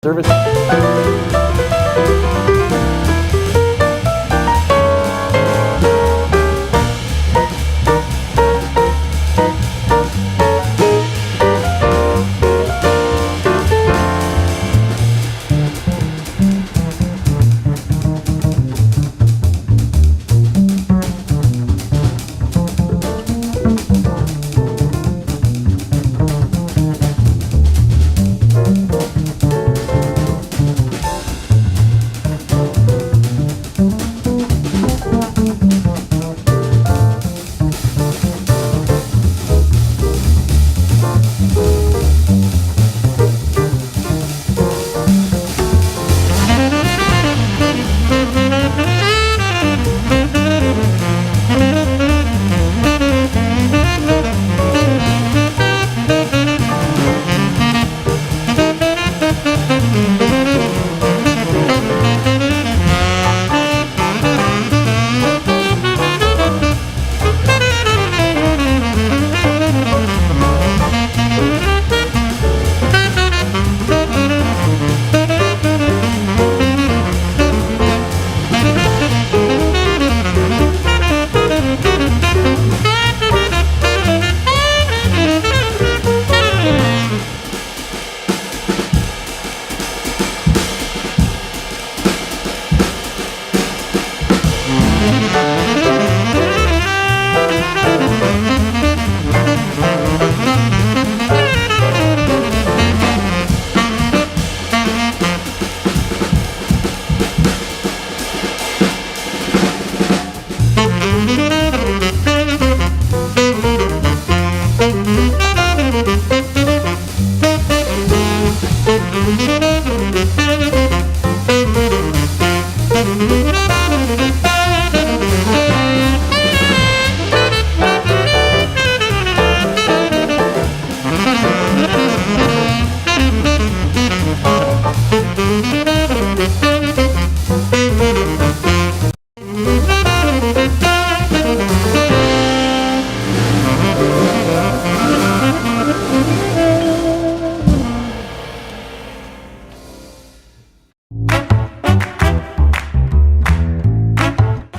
Service.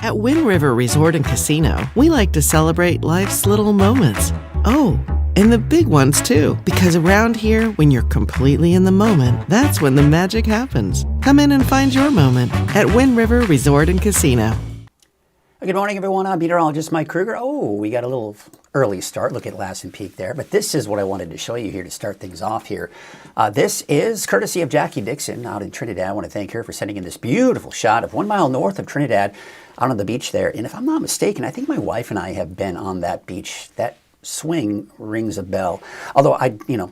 At Wind River Resort and Casino, we like to celebrate life's little moments. Oh, and the big ones too, because around here, when you're completely in the moment, that's when the magic happens. Come in and find your moment at Wind River Resort and Casino. Good morning, everyone. I'm meteorologist Mike Krueger. Oh, we got a little early start. Look at Lassen Peak there. But this is what I wanted to show you here to start things off here. This is courtesy of Jackie Dixon out in Trinidad. I want to thank her for sending in this beautiful shot of 1 mile north of Trinidad out on the beach there. And if I'm not mistaken, I think my wife and I have been on that beach. That swing rings a bell. Although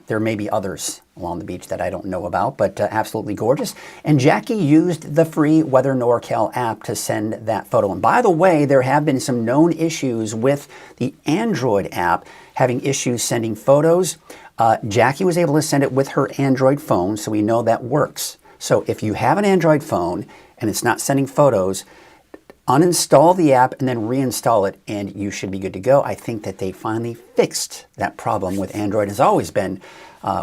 there may be others along the beach that I don't know about, but absolutely gorgeous. And Jackie used the free Weather NorCal app to send that photo. And by the way, there have been some known issues with the Android app having issues sending photos. Jackie was able to send it with her Android phone, so we know that works. So if you have an Android phone and it's not sending photos, uninstall the app and then reinstall it, and you should be good to go. I think that they finally fixed that problem with Android. It has always been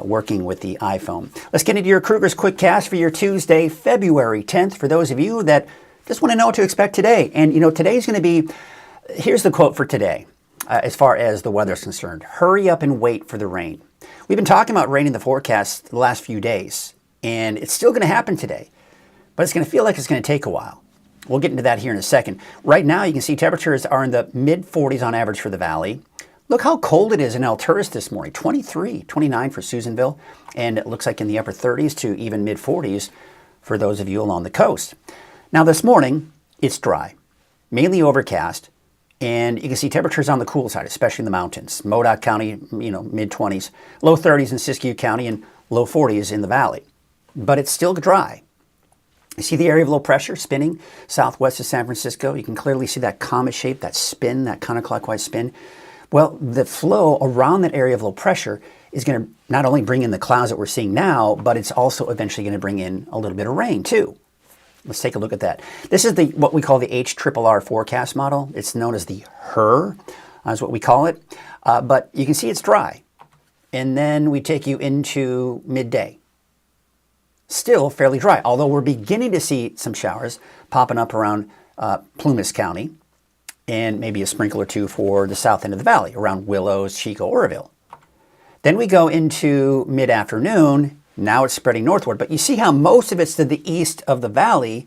working with the iPhone. Let's get into your Krueger's Quick Cast for your Tuesday, February 10th, for those of you that just want to know what to expect today. And, today's going to be, here's the quote for today, as far as the weather is concerned. Hurry up and wait for the rain. We've been talking about rain in the forecast the last few days, and it's still going to happen today, but it's going to feel like it's going to take a while. We'll get into that here in a second. Right now, you can see temperatures are in the mid-40s on average for the valley. Look how cold it is in El Tourist this morning, 23, 29 for Susanville, and it looks like in the upper 30s to even mid-40s for those of you along the coast. Now this morning, it's dry, mainly overcast, and you can see temperatures on the cool side, especially in the mountains. Modoc County, mid-20s, low 30s in Siskiyou County, and low 40s in the valley. But it's still dry. You see the area of low pressure spinning southwest of San Francisco. You can clearly see that comet shape, that spin, that counterclockwise spin. Well, the flow around that area of low pressure is going to not only bring in the clouds that we're seeing now, but it's also eventually going to bring in a little bit of rain too. Let's take a look at that. This is what we call the HRRR forecast model. It's known as the HRRR, is what we call it. But you can see it's dry. And then we take you into midday. still fairly dry, although we're beginning to see some showers popping up around Plumas County and maybe a sprinkle or two for the south end of the valley around Willows, Chico, Oroville. Then we go into mid-afternoon. Now it's spreading northward, but you see how most of it's to the east of the valley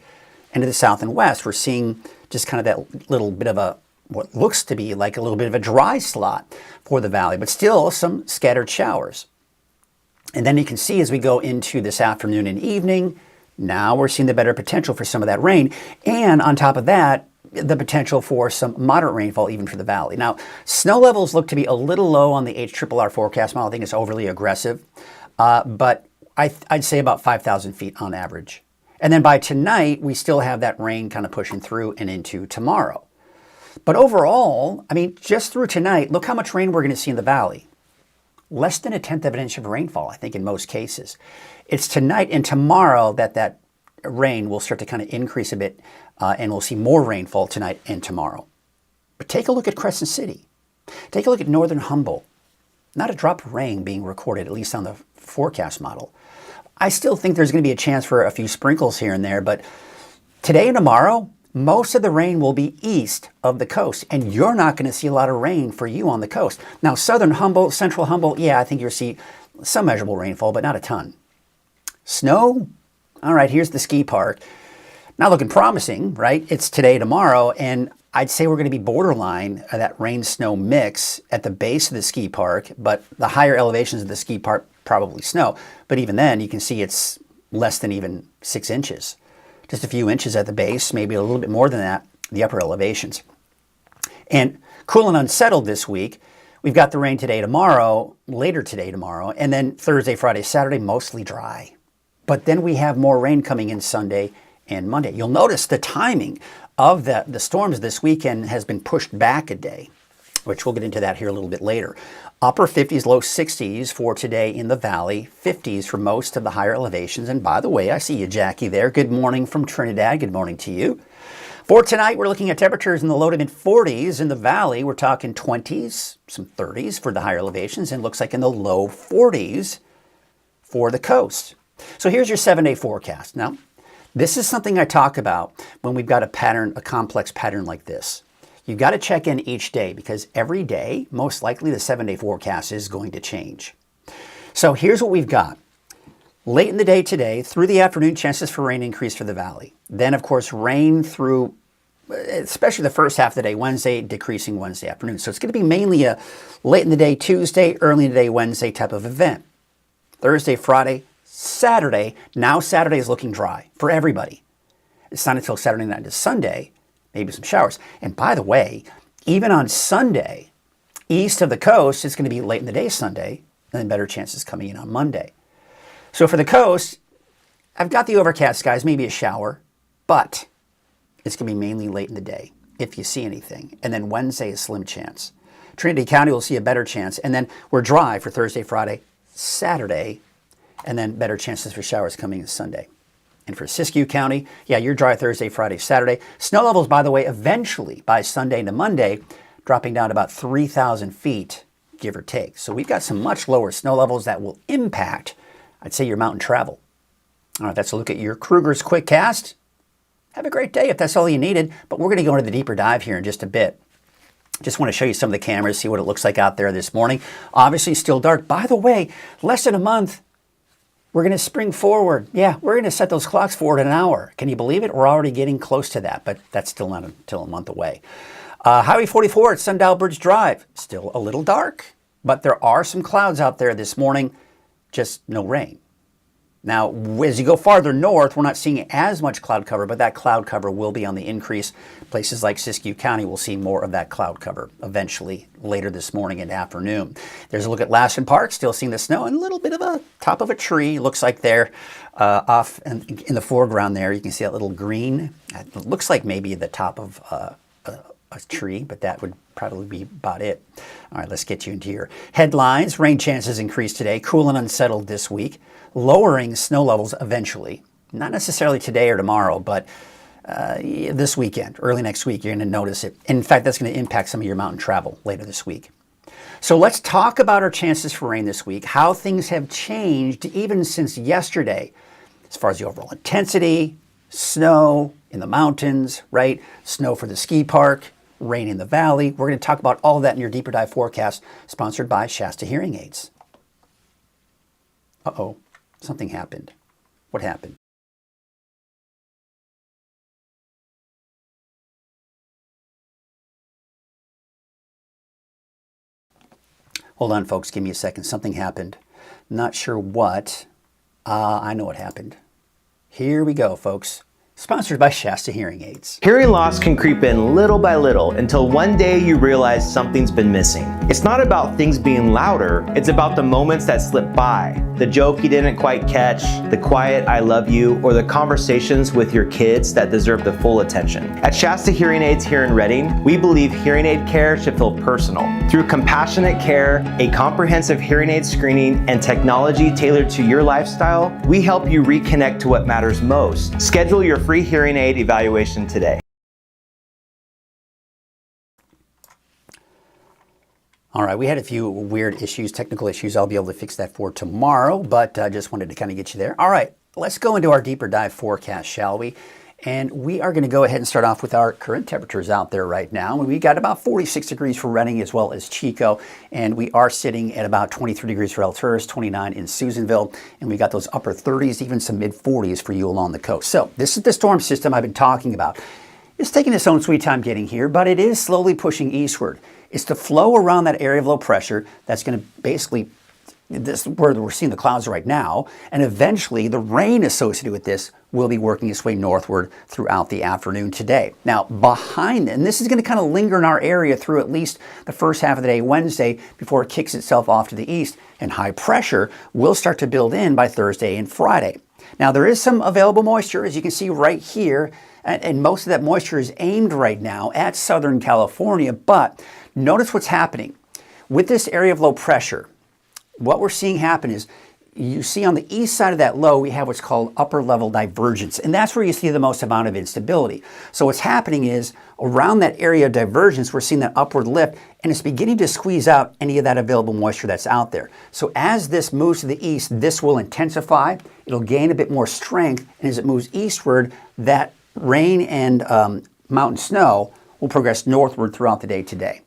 and to the south and west. We're seeing just kind of that little bit of a, what looks to be like a little bit of a dry slot for the valley, but still some scattered showers. And then you can see as we go into this afternoon and evening, now we're seeing the better potential for some of that rain. And on top of that, the potential for some moderate rainfall even for the valley. Now, snow levels look to be a little low on the HRRR forecast model. I think it's overly aggressive, but I'd say about 5,000 feet on average. And then by tonight, we still have that rain kind of pushing through and into tomorrow. But overall, I mean, just through tonight, look how much rain we're going to see in the valley. Less than 1/10 of an inch of rainfall, I think, in most cases. It's tonight and tomorrow that rain will start to kind of increase a bit, and we'll see more rainfall tonight and tomorrow. But take a look at Crescent City. Take a look at northern Humboldt. Not a drop of rain being recorded, at least on the forecast model. I still think there's going to be a chance for a few sprinkles here and there, but today and tomorrow, most of the rain will be east of the coast, and you're not going to see a lot of rain for you on the coast. Now, southern Humboldt, central Humboldt, yeah, I think you'll see some measurable rainfall, but not a ton. Snow? All right, here's the ski park. Not looking promising, right? It's today, tomorrow, and I'd say we're going to be borderline that rain-snow mix at the base of the ski park, but the higher elevations of the ski park probably snow. But even then, you can see it's less than even 6 inches. Just a few inches at the base, maybe a little bit more than that, the upper elevations. And cool and unsettled this week. We've got the rain today, tomorrow, later today, tomorrow, and then Thursday, Friday, Saturday, mostly dry. But then we have more rain coming in Sunday and Monday. You'll notice the timing of the storms this weekend has been pushed back a day, which we'll get into that here a little bit later. Upper 50s, low 60s for today in the valley, 50s for most of the higher elevations. And by the way, I see you, Jackie, there. Good morning from Trinidad. Good morning to you. For tonight, we're looking at temperatures in the low to mid 40s. In the valley, we're talking 20s, some 30s for the higher elevations, and looks like in the low 40s for the coast. So here's your 7-day forecast. Now, this is something I talk about when we've got a complex pattern like this. You've got to check in each day because every day, most likely the 7-day forecast is going to change. So here's what we've got. Late in the day today, through the afternoon, chances for rain increase for the valley. Then, of course, rain through, especially the first half of the day, Wednesday, decreasing Wednesday afternoon. So it's going to be mainly a late in the day Tuesday, early in the day Wednesday type of event. Thursday, Friday, Saturday. Now Saturday is looking dry for everybody. It's not until Saturday night to Sunday, maybe some showers. And by the way, even on Sunday, east of the coast, it's going to be late in the day Sunday, and then better chances coming in on Monday. So for the coast, I've got the overcast skies, maybe a shower, but it's going to be mainly late in the day if you see anything. And then Wednesday, a slim chance. Trinity County will see a better chance. And then we're dry for Thursday, Friday, Saturday, and then better chances for showers coming in Sunday. And for Siskiyou County, yeah, you're dry Thursday, Friday, Saturday. Snow levels, by the way, eventually by Sunday to Monday, dropping down to about 3,000 feet, give or take. So we've got some much lower snow levels that will impact, I'd say, your mountain travel. All right, that's a look at your Krueger's Quick Cast. Have a great day if that's all you needed. But we're going to go into the deeper dive here in just a bit. Just want to show you some of the cameras, see what it looks like out there this morning. Obviously still dark. By the way, less than a month, we're going to spring forward. Yeah, we're going to set those clocks forward an hour. Can you believe it? We're already getting close to that, but that's still not until a month away. Highway 44 at Sundial Bridge Drive, still a little dark, but there are some clouds out there this morning, just no rain. Now, as you go farther north, we're not seeing as much cloud cover, but that cloud cover will be on the increase. Places like Siskiyou County will see more of that cloud cover eventually later this morning and afternoon. There's a look at Lassen Park, still seeing the snow and a little bit of a top of a tree. Looks like there off in the foreground there, you can see that little green. It looks like maybe the top of a tree, but that would probably be about it. All right, let's get you into your headlines. Rain chances increase today, cool and unsettled this week, lowering snow levels eventually. Not necessarily today or tomorrow, but this weekend, early next week, you're going to notice it. In fact, that's going to impact some of your mountain travel later this week. So let's talk about our chances for rain this week, how things have changed even since yesterday. as far as the overall intensity, snow in the mountains, right? Snow for the ski park, rain in the valley. We're going to talk about all of that in your deeper dive forecast, sponsored by Shasta Hearing Aids. Uh-oh, something happened. What happened? Hold on, folks. Give me a second. Something happened. Not sure what. I know what happened. Here we go, folks. Sponsored by Shasta Hearing Aids. Hearing loss can creep in little by little until one day you realize something's been missing. It's not about things being louder, it's about the moments that slip by. The joke you didn't quite catch, the quiet I love you, or the conversations with your kids that deserve the full attention. At Shasta Hearing Aids here in Redding, we believe hearing aid care should feel personal. Through compassionate care, a comprehensive hearing aid screening, and technology tailored to your lifestyle, we help you reconnect to what matters most. Schedule your free hearing aid evaluation today. All right, we had a few weird issues, technical issues. I'll be able to fix that for tomorrow, but I just wanted to kind of get you there. All right, let's go into our deeper dive forecast, shall we? And we are going to go ahead and start off with our current temperatures out there right now. We got about 46 degrees for Redding as well as Chico, and we are sitting at about 23 degrees for Alturas, 29 in Susanville, and we got those upper 30s, even some mid 40s for you along the coast. So this is the storm system I've been talking about. It's taking its own sweet time getting here, but it is slowly pushing eastward. It's the flow around that area of low pressure that's going to basically, this is where we're seeing the clouds right now, and eventually the rain associated with this will be working its way northward throughout the afternoon today. Now behind, and this is going to kind of linger in our area through at least the first half of the day Wednesday before it kicks itself off to the east, and high pressure will start to build in by Thursday and Friday. Now there is some available moisture, as you can see right here, and most of that moisture is aimed right now at Southern California, but notice what's happening. With this area of low pressure, what we're seeing happen is, you see on the east side of that low, we have what's called upper level divergence, and that's where you see the most amount of instability. So what's happening is, around that area of divergence, we're seeing that upward lift, and it's beginning to squeeze out any of that available moisture that's out there. So as this moves to the east, this will intensify, it'll gain a bit more strength, and as it moves eastward, that rain and mountain snow will progress northward throughout the day today.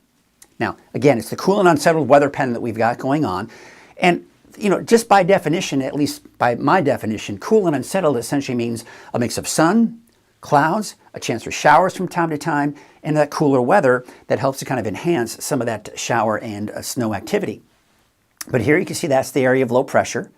Now, again, it's the cool and unsettled weather pattern that we've got going on, and you know, just by definition, at least by my definition, cool and unsettled essentially means a mix of sun, clouds, a chance for showers from time to time, and that cooler weather that helps to kind of enhance some of that shower and snow activity. But here you can see that's the area of low pressure.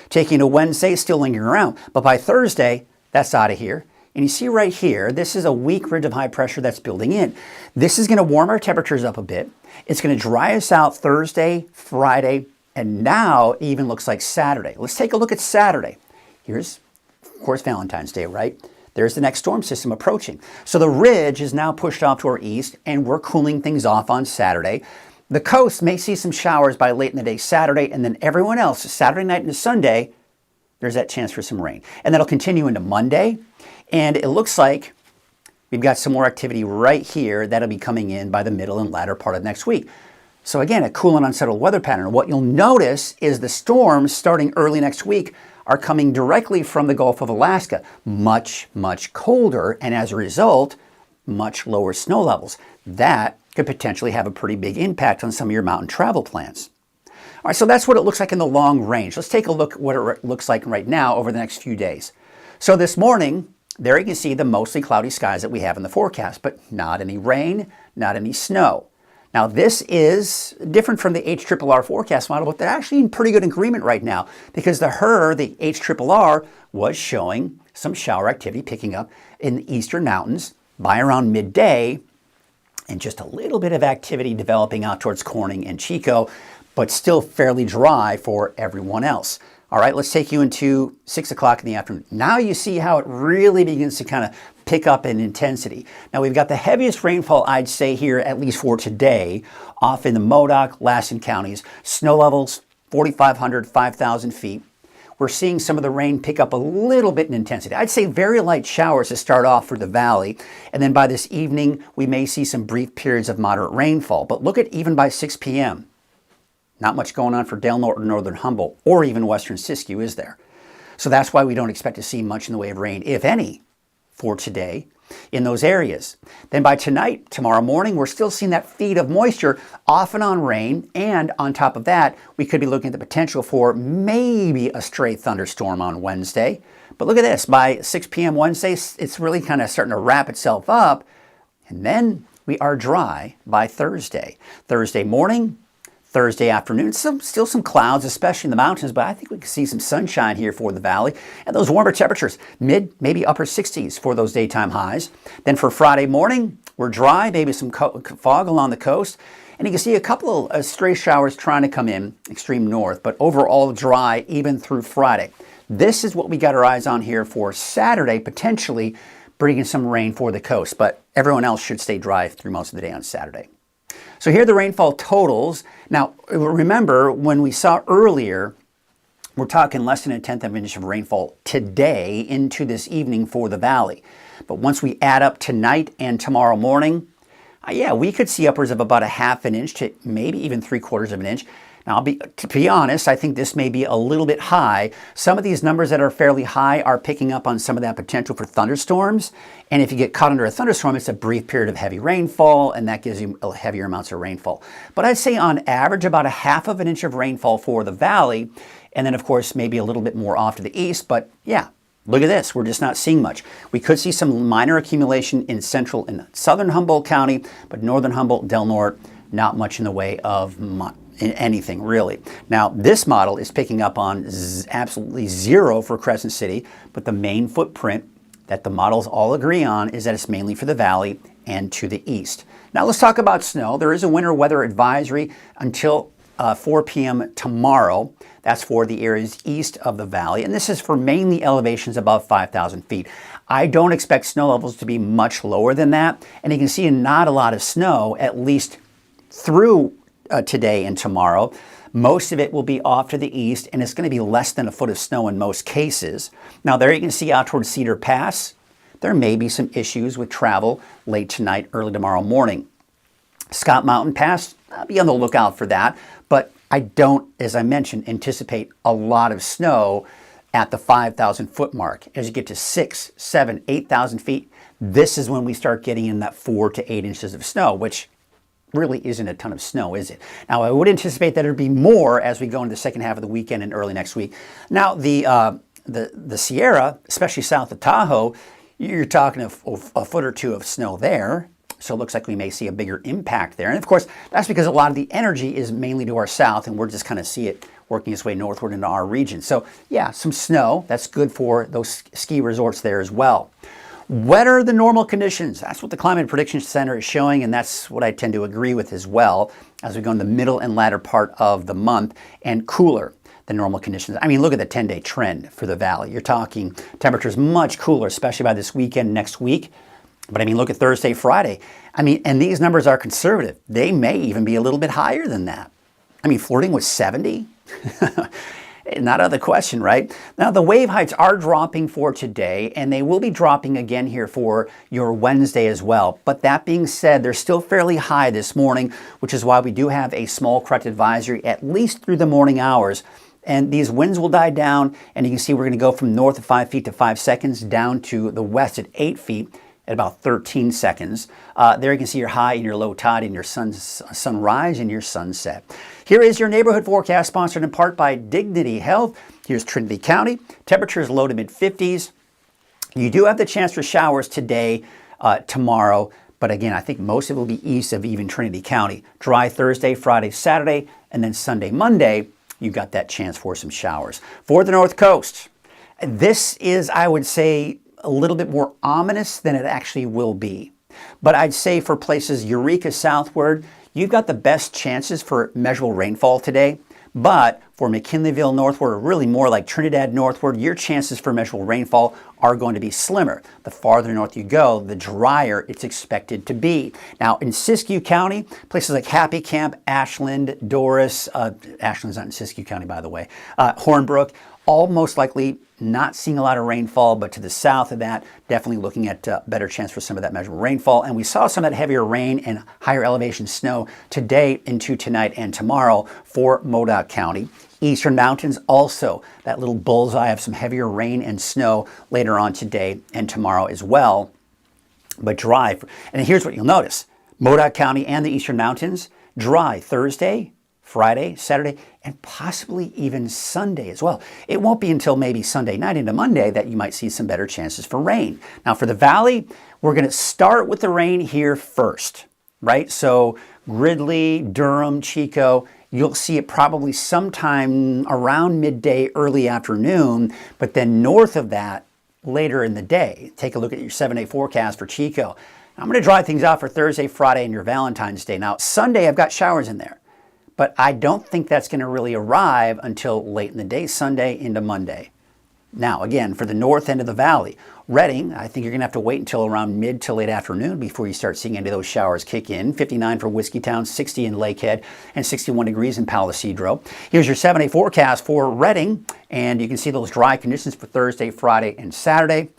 Taking to Wednesday, still lingering around, but by Thursday, that's out of here. And you see right here, this is a weak ridge of high pressure that's building in. This is going to warm our temperatures up a bit. It's going to dry us out Thursday, Friday, and now it even looks like Saturday. Let's take a look at Saturday. Here's, of course, Valentine's Day, right? There's the next storm system approaching. So the ridge is now pushed off to our east, and we're cooling things off on Saturday. The coast may see some showers by late in the day Saturday, and then everyone else, Saturday night into Sunday, there's that chance for some rain. And that'll continue into Monday, and it looks like we've got some more activity right here that'll be coming in by the middle and latter part of next week. So again, a cool and unsettled weather pattern. What you'll notice is the storms starting early next week are coming directly from the Gulf of Alaska, much, much colder, and as a result, much lower snow levels. That could potentially have a pretty big impact on some of your mountain travel plans. All right, so that's what it looks like in the long range. Let's take a look at what it looks like right now over the next few days. So this morning, there you can see the mostly cloudy skies that we have in the forecast, but not any rain, not any snow. Now this is different from the HRRR forecast model, but they're actually in pretty good agreement right now because the HRRR was showing some shower activity picking up in the eastern mountains by around midday, and just a little bit of activity developing out towards Corning and Chico, but still fairly dry for everyone else. All right, let's take you into 6 o'clock in the afternoon. Now you see how it really begins to kind of pick up in intensity. Now we've got the heaviest rainfall, I'd say here, at least for today, off in the Modoc, Lassen counties. Snow levels, 4,500, 5,000 feet. We're seeing some of the rain pick up a little bit in intensity. I'd say very light showers to start off for the valley. And then by this evening, we may see some brief periods of moderate rainfall. But look at even by 6 p.m. Not much going on for Dale Norton, Northern Humboldt, or even Western Siskiyou, is there? So that's why we don't expect to see much in the way of rain, if any, for today in those areas. Then by tonight, tomorrow morning, we're still seeing that feed of moisture off and on rain. And on top of that, we could be looking at the potential for maybe a stray thunderstorm on Wednesday. But look at this, by 6 p.m. Wednesday, it's really kind of starting to wrap itself up. And then we are dry by Thursday. Thursday morning, Thursday afternoon, still some clouds, especially in the mountains, but I think we can see some sunshine here for the valley. And those warmer temperatures, mid, maybe upper 60s for those daytime highs. Then for Friday morning, we're dry, maybe some fog along the coast. And you can see a couple of stray showers trying to come in extreme north, but overall dry even through Friday. This is what we got our eyes on here for Saturday, potentially bringing some rain for the coast, but everyone else should stay dry through most of the day on Saturday. So here are the rainfall totals. Now, remember, when we saw earlier, we're talking less than 1/10 of an inch of rainfall today into this evening for the valley. But once we add up tonight and tomorrow morning, yeah, we could see upwards of about 1/2 an inch to maybe even 3/4 of an inch. Now, to be honest, I think this may be a little bit high. Some of these numbers that are fairly high are picking up on some of that potential for thunderstorms. And if you get caught under a thunderstorm, it's a brief period of heavy rainfall, and that gives you heavier amounts of rainfall. But I'd say on average, about 1/2 of an inch of rainfall for the valley. And then, of course, maybe a little bit more off to the east. But yeah, look at this. We're just not seeing much. We could see some minor accumulation in central and southern Humboldt County, but northern Humboldt, Del Norte, not much in the way of anything really. Now, this model is picking up on absolutely zero for Crescent City, but the main footprint that the models all agree on is that it's mainly for the valley and to the east. Now, let's talk about snow. There is a winter weather advisory until 4 p.m. tomorrow. That's for the areas east of the valley, and this is for mainly elevations above 5,000 feet. I don't expect snow levels to be much lower than that, and you can see not a lot of snow, at least through today and tomorrow. Most of it will be off to the east, and it's going to be less than 1 foot of snow in most cases. Now, there you can see out towards Cedar Pass, there may be some issues with travel late tonight, early tomorrow morning. Scott Mountain Pass, I'll be on the lookout for that, but I don't, as I mentioned, anticipate a lot of snow at the 5,000 foot mark. As you get to 6, 7, 8,000 feet, this is when we start getting in that 4 to 8 inches of snow, which really isn't a ton of snow, is it? Now, I would anticipate that there'd be more as we go into the second half of the weekend and early next week. Now, the Sierra, especially south of Tahoe, you're talking a foot or two of snow there. So it looks like we may see a bigger impact there. And of course, that's because a lot of the energy is mainly to our south, and we're just kind of see it working its way northward into our region. So yeah, some snow. That's good for those ski resorts there as well. Wetter than normal conditions. That's what the Climate Prediction Center is showing, and that's what I tend to agree with as well as we go in the middle and latter part of the month, and cooler than normal conditions. I mean, look at the 10-day trend for the valley. You're talking temperatures much cooler, especially by this weekend, next week. But I mean, look at Thursday, Friday. I mean, and these numbers are conservative. They may even be a little bit higher than that. I mean, flirting with 70? Not out of the question, right? Now, the wave heights are dropping for today, and they will be dropping again here for your Wednesday as well. But that being said, they're still fairly high this morning, which is why we do have a small correct advisory at least through the morning hours. And these winds will die down, and you can see we're going to go from north of 5 feet to 5 seconds down to the west at 8 feet at about 13 seconds. There you can see your high and your low tide and your sunrise and your sunset. Here is your neighborhood forecast, sponsored in part by Dignity Health. Here's Trinity County. Temperatures low to mid 50s. You do have the chance for showers today, tomorrow, but again, I think most of it will be east of even Trinity County. Dry Thursday, Friday, Saturday, and then Sunday, Monday, you got that chance for some showers. For the North Coast, this is, I would say, a little bit more ominous than it actually will be. But I'd say for places Eureka southward, you've got the best chances for measurable rainfall today. But for McKinleyville northward, or really more like Trinidad northward, your chances for measurable rainfall are going to be slimmer. The farther north you go, the drier it's expected to be. Now, in Siskiyou County, places like Happy Camp, Ashland, Doris, Ashland's not in Siskiyou County, by the way, Hornbrook, all most likely not seeing a lot of rainfall, but to the south of that, definitely looking at better chance for some of that measurable rainfall. And we saw some of that heavier rain and higher elevation snow today into tonight and tomorrow for Modoc County. Eastern mountains, also that little bullseye of some heavier rain and snow later on today and tomorrow as well, but dry. And here's what you'll notice. Modoc County and the Eastern Mountains, dry Thursday, Friday, Saturday, and possibly even Sunday as well. It won't be until maybe Sunday night into Monday that you might see some better chances for rain. Now for the valley, we're going to start with the rain here first, right? So Gridley, Durham, Chico, you'll see it probably sometime around midday, early afternoon, but then north of that, later in the day. Take a look at your 7-day forecast for Chico. I'm going to dry things out for Thursday, Friday, and your Valentine's Day. Now, Sunday, I've got showers in there, but I don't think that's going to really arrive until late in the day, Sunday into Monday. Now, again, for the north end of the valley, Redding, I think you're going to have to wait until around mid to late afternoon before you start seeing any of those showers kick in. 59 for Whiskeytown, 60 in Lakehead, and 61 degrees in Palo Cedro. Here's your 7-day forecast for Redding, and you can see those dry conditions for Thursday, Friday, and Saturday.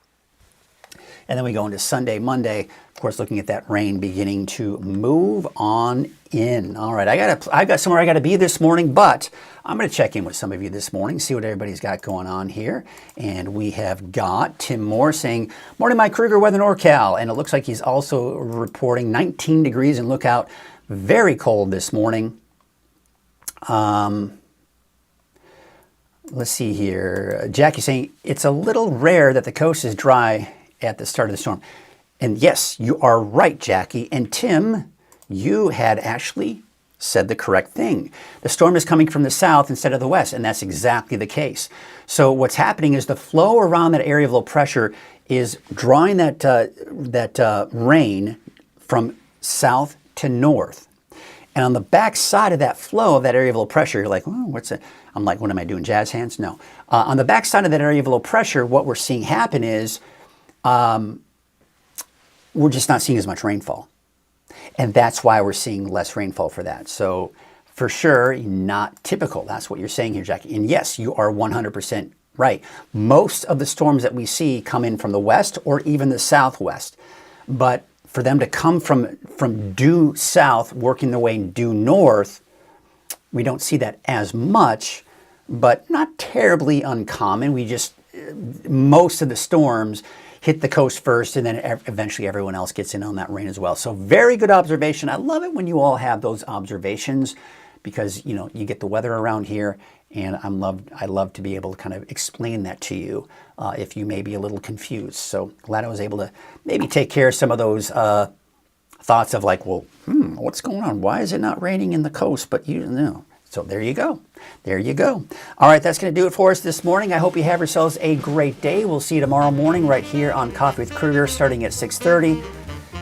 And then we go into Sunday, Monday, of course, looking at that rain beginning to move on in. All right, I got somewhere I got to be this morning, but I'm going to check in with some of you this morning, see what everybody's got going on here. And we have got Tim Moore saying, "Morning, Mike Krueger, Weather NorCal." And it looks like he's also reporting 19 degrees and look out. Very cold this morning. Let's see here. Jackie saying, "It's a little rare that the coast is dry at the start of the storm." And yes, you are right, Jackie. And Tim, you had actually said the correct thing. The storm is coming from the south instead of the west, and that's exactly the case. So what's happening is the flow around that area of low pressure is drawing that rain from south to north. And on the back side of that flow of that area of low pressure, you're like, "Oh, what's it?" I'm like, "What am I doing, jazz hands?" No. On the back side of that area of low pressure, what we're seeing happen is we're just not seeing as much rainfall. And that's why we're seeing less rainfall for that. So for sure, not typical. That's what you're saying here, Jackie. And yes, you are 100% right. Most of the storms that we see come in from the west or even the southwest. But for them to come from due south, working their way due north, we don't see that as much, but not terribly uncommon. Most of the storms hit the coast first, and then eventually everyone else gets in on that rain as well. So very good observation. I love it when you all have those observations because, you get the weather around here, and I love to be able to kind of explain that to you if you may be a little confused. So glad I was able to maybe take care of some of those thoughts of like, well, what's going on? Why is it not raining in the coast? But you know. So there you go. There you go. All right, that's going to do it for us this morning. I hope you have yourselves a great day. We'll see you tomorrow morning right here on Coffee with Krueger starting at 6:30.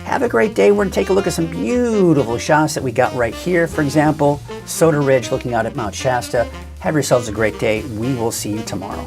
Have a great day. We're going to take a look at some beautiful shots that we got right here. For example, Soda Ridge looking out at Mount Shasta. Have yourselves a great day. We will see you tomorrow.